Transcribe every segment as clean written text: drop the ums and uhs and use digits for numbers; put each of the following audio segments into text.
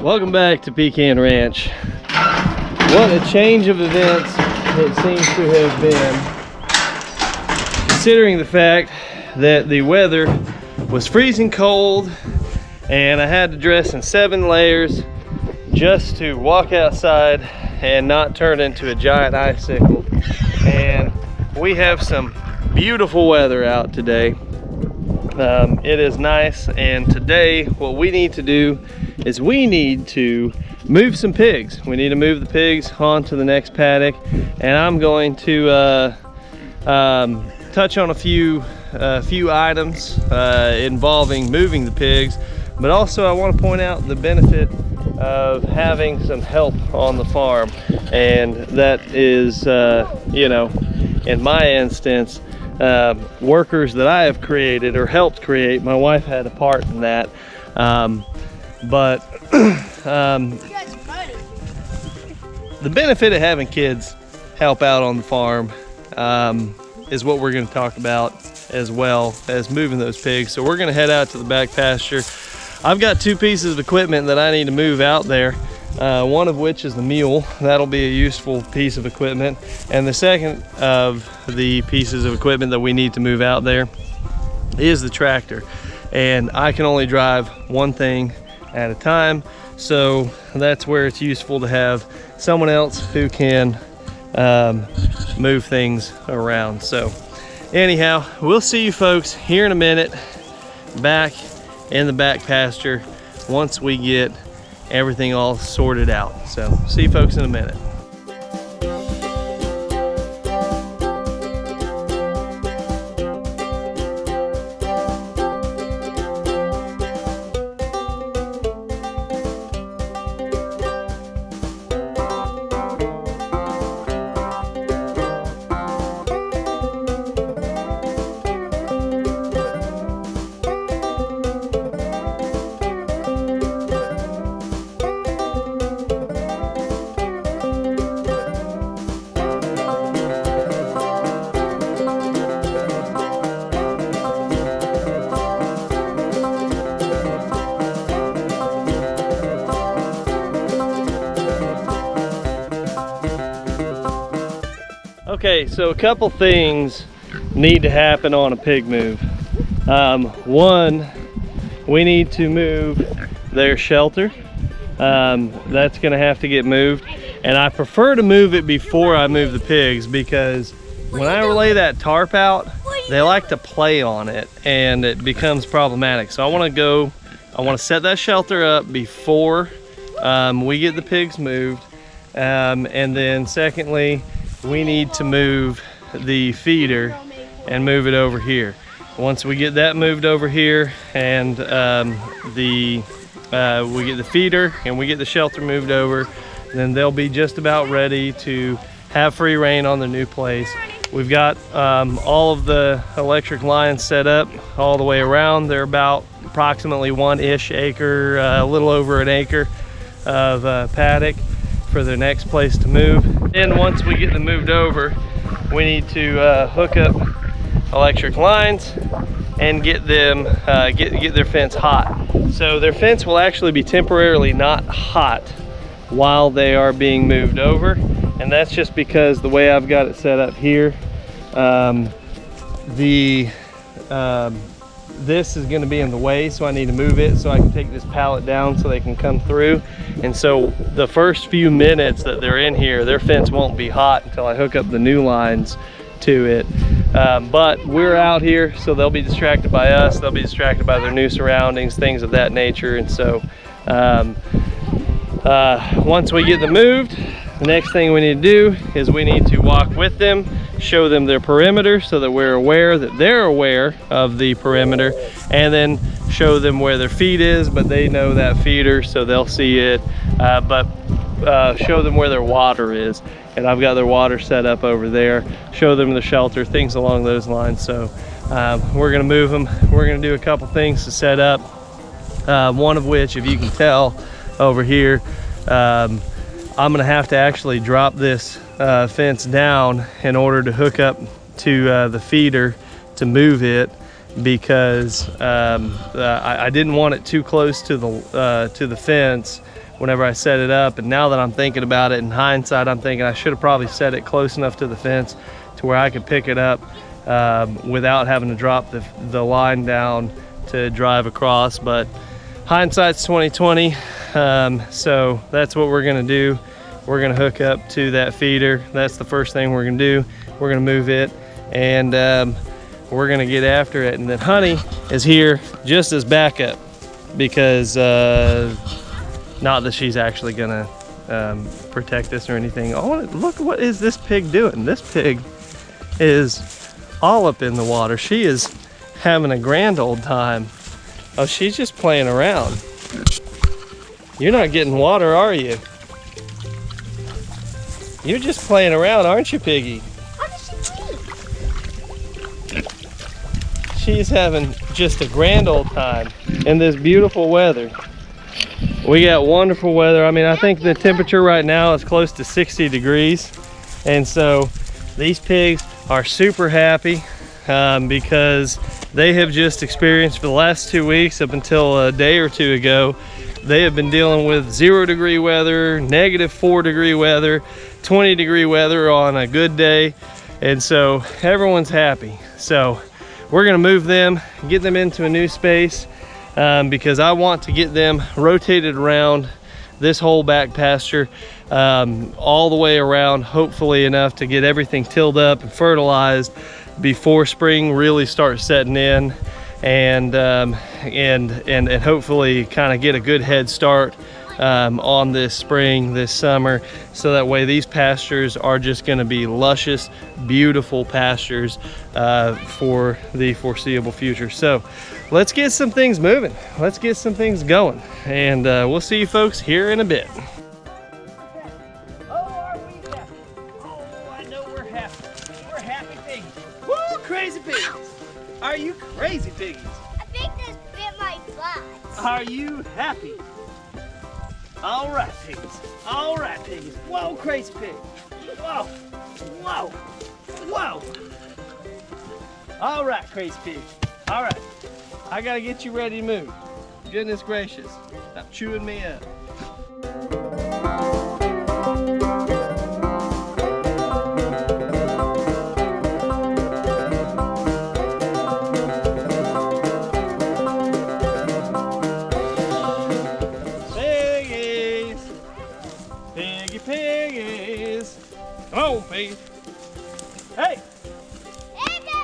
Welcome back to Pecan Ranch. What a change of events it seems to have been, considering the fact that the weather was freezing cold and I had to dress in 7 layers just to walk outside and not turn into a giant icicle. And we have some beautiful weather out today. It is nice, and today what we need to do is we need to move some pigs. We need to move the pigs onto the next paddock, and I'm going to touch on a few items involving moving the pigs, but also I want to point out the benefit of having some help on the farm, and that is you know, in my instance, workers that I have created or helped create. My wife had a part in that, but the benefit of having kids help out on the farm is what we're going to talk about, as well as moving those pigs. So we're going to head out to the back pasture. I've got 2 pieces of equipment that I need to move out there. One of which is the mule. That'll be a useful piece of equipment. And the second of the pieces of equipment that we need to move out there is the tractor. And I can only drive one thing at a time, so that's where it's useful to have someone else who can move things around. So anyhow, we'll see you folks here in a minute back in the back pasture once we get everything all sorted out. So see you folks in a minute. Okay, so a couple things need to happen on a pig move. One, we need to move their shelter. That's gonna have to get moved. And I prefer to move it before I move the pigs, because when I lay that tarp out, they like to play on it and it becomes problematic. So I wanna set that shelter up before we get the pigs moved. And then secondly, we need to move the feeder and move it over here. Once we get that moved over here and we get the feeder and we get the shelter moved over, then they'll be just about ready to have free reign on the new place. We've got all of the electric lines set up all the way around. They're about approximately 1-ish acre, a little over an acre of paddock for the next place to move. Then once we get them moved over, we need to hook up electric lines and get them get their fence hot. So their fence will actually be temporarily not hot while they are being moved over, and that's just because the way I've got it set up here, this is going to be in the way, so I need to move it so I can take this pallet down so they can come through. And so the first few minutes that they're in here, their fence won't be hot until I hook up the new lines to it. But we're out here, so they'll be distracted by us, they'll be distracted by their new surroundings, things of that nature. And so once we get them moved, the next thing we need to do is we need to walk with them, show them their perimeter so that we're aware that they're aware of the perimeter, and then show them where their feed is, but they know that feeder, so they'll see it, but show them where their water is. And I've got their water set up over there, show them the shelter, things along those lines. So we're gonna move them. We're gonna do a couple things to set up, one of which, if you can tell over here, I'm gonna have to actually drop this fence down in order to hook up to the feeder to move it, because I didn't want it too close to the fence whenever I set it up. And now that I'm thinking about it in hindsight, I'm thinking I should have probably set it close enough to the fence to where I could pick it up without having to drop the line down to drive across. But hindsight's 2020. So that's what we're gonna do. We're gonna hook up to that feeder. That's the first thing we're gonna do. We're gonna move it, and we're gonna get after it. And then Honey is here just as backup, because not that she's actually gonna protect us or anything. Oh, look, what is this pig doing? This pig is all up in the water. She is having a grand old time. Oh, she's just playing around. You're not getting water, are you? You're just playing around, aren't you, Piggy? What does she need? She's having just a grand old time in this beautiful weather. We got wonderful weather. I mean, I think the temperature right now is close to 60 degrees. And so these pigs are super happy because they have just experienced for the last 2 weeks, up until a day or two ago, they have been dealing with 0 degree weather, -4 degree weather, 20 degree weather on a good day. And so everyone's happy. So we're gonna move them, get them into a new space, because I want to get them rotated around this whole back pasture, all the way around, hopefully enough to get everything tilled up and fertilized before spring really starts setting in, and hopefully kind of get a good head start on this spring, this summer, so that way these pastures are just going to be luscious, beautiful pastures for the foreseeable future. So let's get some things moving. Let's get some things going, and we'll see you folks here in a bit. Oh, are we happy? Oh, I know we're happy. We're happy piggies. Woo, crazy piggies. Are you crazy piggies? I think this bit my butt. Are you happy? All right, piggies. All right, piggies. Whoa, crazy pig. Whoa, whoa, whoa. All right, crazy pig. All right. I gotta get you ready to move. Goodness gracious. Stop chewing me up. Piggies. Come on, piggies. Hey!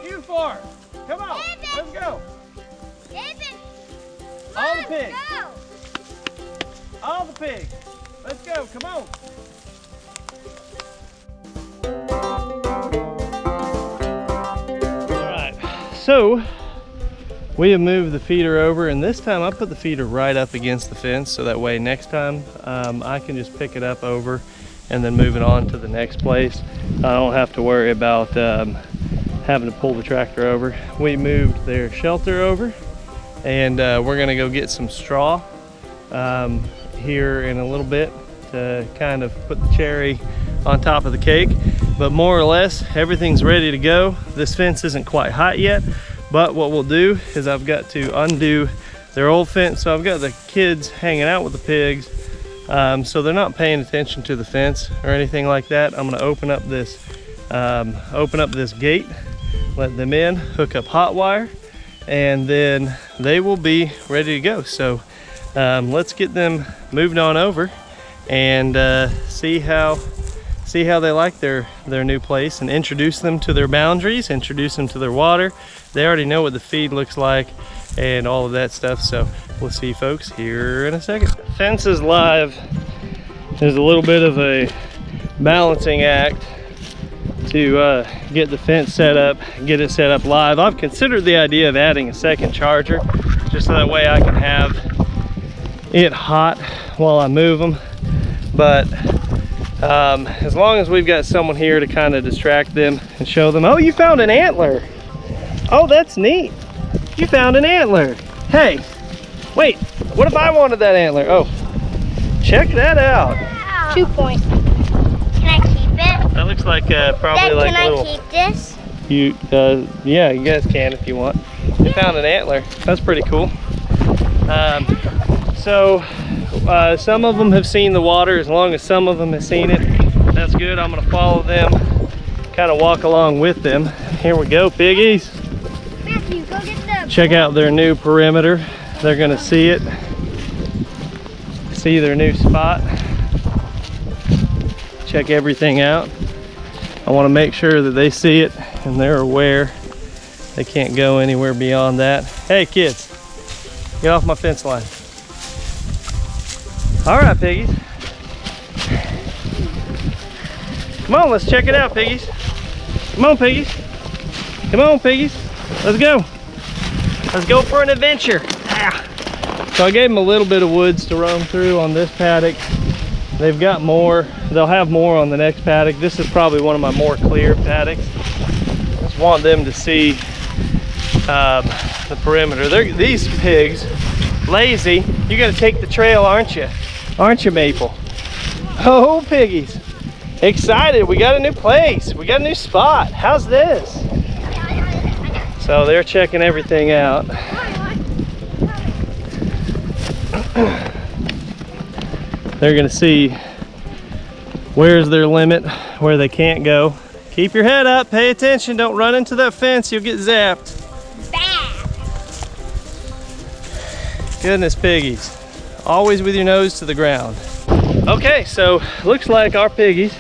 You four. Come on. Let's go. All the pigs. All the pigs. Let's go. Come on. All right. So we have moved the feeder over, and this time I put the feeder right up against the fence, so that way next time I can just pick it up over and then move it on to the next place. I don't have to worry about having to pull the tractor over. We moved their shelter over, and we're gonna go get some straw here in a little bit to kind of put the cherry on top of the cake. But more or less, everything's ready to go. This fence isn't quite hot yet, but what we'll do is I've got to undo their old fence. So I've got the kids hanging out with the pigs, so they're not paying attention to the fence or anything like that. I'm gonna open up this gate, let them in, hook up hot wire, and then they will be ready to go. So let's get them moved on over and see how they like their new place, and introduce them to their boundaries, introduce them to their water. They already know what the feed looks like and all of that stuff. So we'll see you folks here in a second. Fence is live. There's a little bit of a balancing act to get the fence set up, get it set up live. I've considered the idea of adding a second charger, just so that way I can have it hot while I move them. But as long as we've got someone here to kind of distract them and show them, oh, you found an antler. Oh, that's neat. You found an antler. Hey, wait, what if I wanted that antler? Oh, check that out. 2 points. Can I keep it? That looks like probably Dad, like can a little... I keep this? Yeah, you guys can if you want. They found an antler. That's pretty cool. So some of them have seen the water. As long as some of them have seen it, that's good. I'm gonna follow them, kind of walk along with them. Here we go, piggies. Matthew, go get the... Check out their new perimeter. They're gonna see it. See their new spot. Check everything out. I want to make sure that they see it and they're aware. They can't go anywhere beyond that. Hey kids, get off my fence line. All right, piggies. Come on, let's check it out, piggies. Come on, piggies. Come on, piggies. Let's go. Let's go for an adventure. Ah. So I gave them a little bit of woods to roam through on this paddock. They've got more. They'll have more on the next paddock. This is probably one of my more clear paddocks. Just want them to see the perimeter. These pigs, lazy. You got to take the trail, aren't you? Aren't you, Maple? Oh, piggies. Excited. We got a new place. We got a new spot. How's this? So they're checking everything out. They're gonna see where's their limit, where they can't go. Keep your head up, pay attention, don't run into that fence, you'll get zapped. Goodness, piggies. Always with your nose to the ground. Okay, so looks like our piggies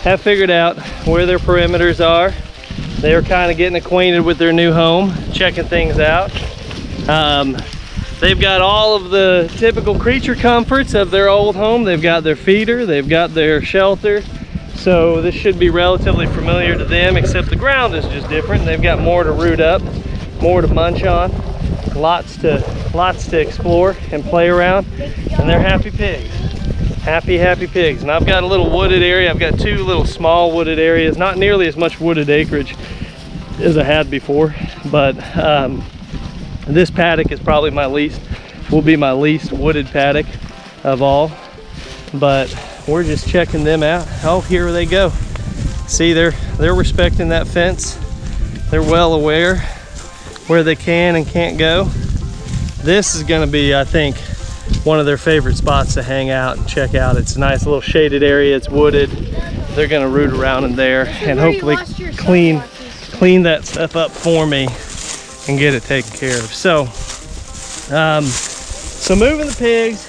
have figured out where their perimeters are. They're kind of getting acquainted with their new home, checking things out. They've got all of the typical creature comforts of their old home. They've got their feeder, they've got their shelter. So this should be relatively familiar to them, except the ground is just different. They've got more to root up, more to munch on, lots to explore and play around, and they're happy pigs. Happy pigs. And I've got a little wooded area. I've got two little small wooded areas, not nearly as much wooded acreage as I had before, but this paddock is probably will be my least wooded paddock of all. But we're just checking them out. Oh, here they go. See, they're respecting that fence. They're well aware where they can and can't go. This is gonna be, I think, one of their favorite spots to hang out and check out. It's a nice little shaded area, it's wooded. They're gonna root around in there and hopefully clean that stuff up for me and get it taken care of. So, so moving the pigs,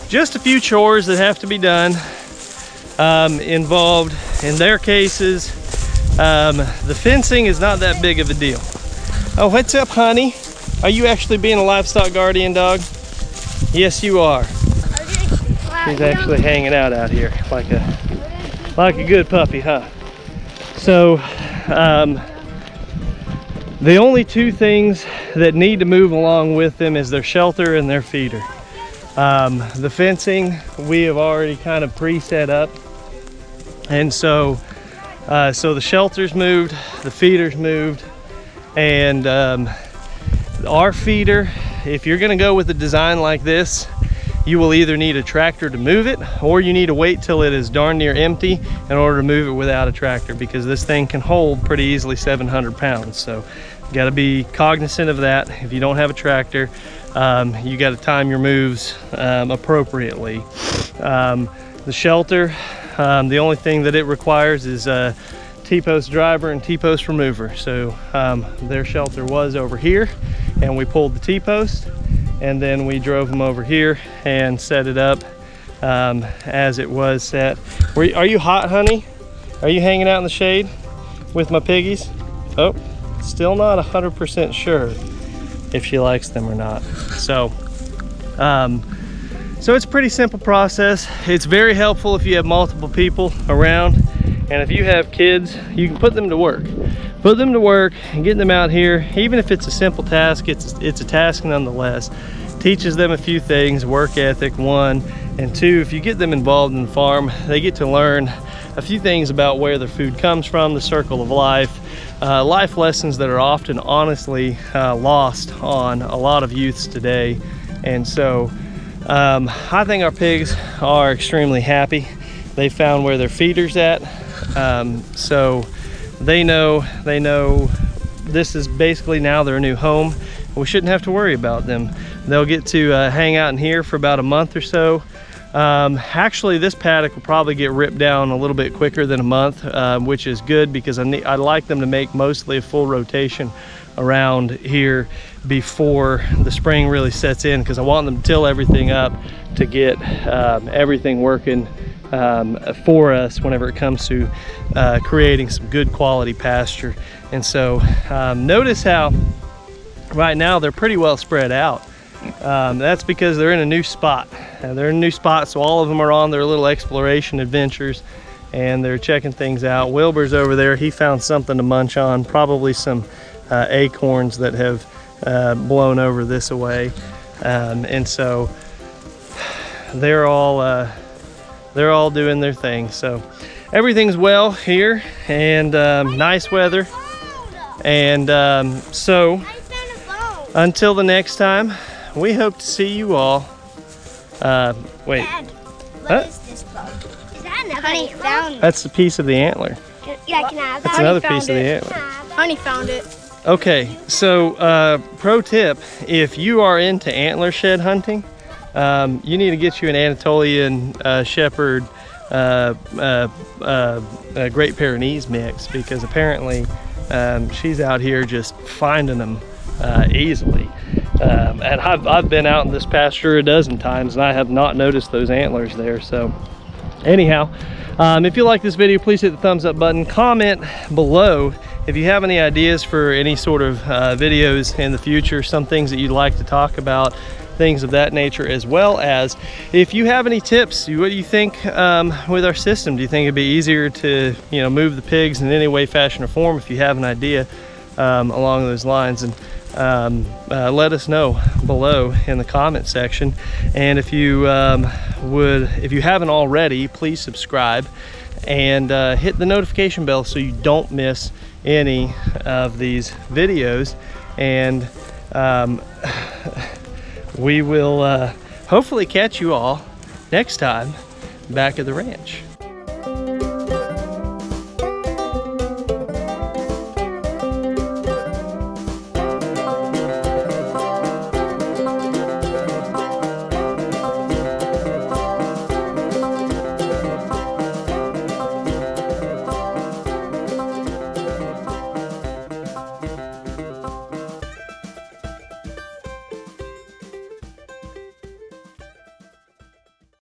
just a few chores that have to be done, involved in their cases. The fencing is not that big of a deal. Oh, what's up, honey? Are you actually being a livestock guardian dog? Yes, you are. He's actually hanging out here like a good puppy, huh? So, the only two things that need to move along with them is their shelter and their feeder. The fencing we have already kind of pre-set up, and so the shelter's moved, the feeder's moved, and our feeder, if you're gonna go with a design like this, you will either need a tractor to move it, or you need to wait till it is darn near empty in order to move it without a tractor, because this thing can hold pretty easily 700 pounds. So you gotta be cognizant of that. If you don't have a tractor, you gotta time your moves appropriately. The shelter, the only thing that it requires is a T-post driver and T-post remover. So their shelter was over here, and we pulled the T-post, and then we drove them over here and set it up as it was set. Are you hot, honey? Are you hanging out in the shade with my piggies? Oh, still not 100% sure if she likes them or not. So so it's a pretty simple process. It's very helpful if you have multiple people around, and if you have kids, you can put them to work. Put them to work and get them out here. Even if it's a simple task, it's a task nonetheless. Teaches them a few things: work ethic, one, and two, if you get them involved in the farm, they get to learn a few things about where their food comes from, the circle of life, life lessons that are often honestly lost on a lot of youths today. And so I think our pigs are extremely happy. They found where their feeder's at, so they know this is basically now their new home. We shouldn't have to worry about them they'll get to hang out in here for about a month or so. Actually, this paddock will probably get ripped down a little bit quicker than a month, which is good because I like them to make mostly a full rotation around here before the spring really sets in, because I want them to till everything up to get everything working for us whenever it comes to creating some good quality pasture. And so notice how right now they're pretty well spread out. That's because they're in a new spot. They're in a new spot, so all of them are on their little exploration adventures and they're checking things out. Wilbur's over there. He found something to munch on, probably some acorns that have blown over this away. And so they're all doing their thing. So everything's well here, and nice weather. And so until the next time, we hope to see you all. Wait. Dad, what is this bone? Is that another Honey found it. That's a piece of the antler. Yeah, can I have that? That's another piece of the antler. Honey found it. Okay, so pro tip, if you are into antler shed hunting, you need to get you an Anatolian Shepherd Great Pyrenees mix, because apparently she's out here just finding them easily. And I've been out in this pasture a dozen times and I have not noticed those antlers there. So anyhow, if you like this video, please hit the thumbs up button. Comment below if you have any ideas for any sort of videos in the future, some things that you'd like to talk about, things of that nature, as well as if you have any tips. What do you think with our system? Do you think it'd be easier to move the pigs in any way, fashion, or form? If you have an idea along those lines, and let us know below in the comment section. And if you if you haven't already, please subscribe and hit the notification bell so you don't miss any of these videos. And we will hopefully catch you all next time back at the ranch.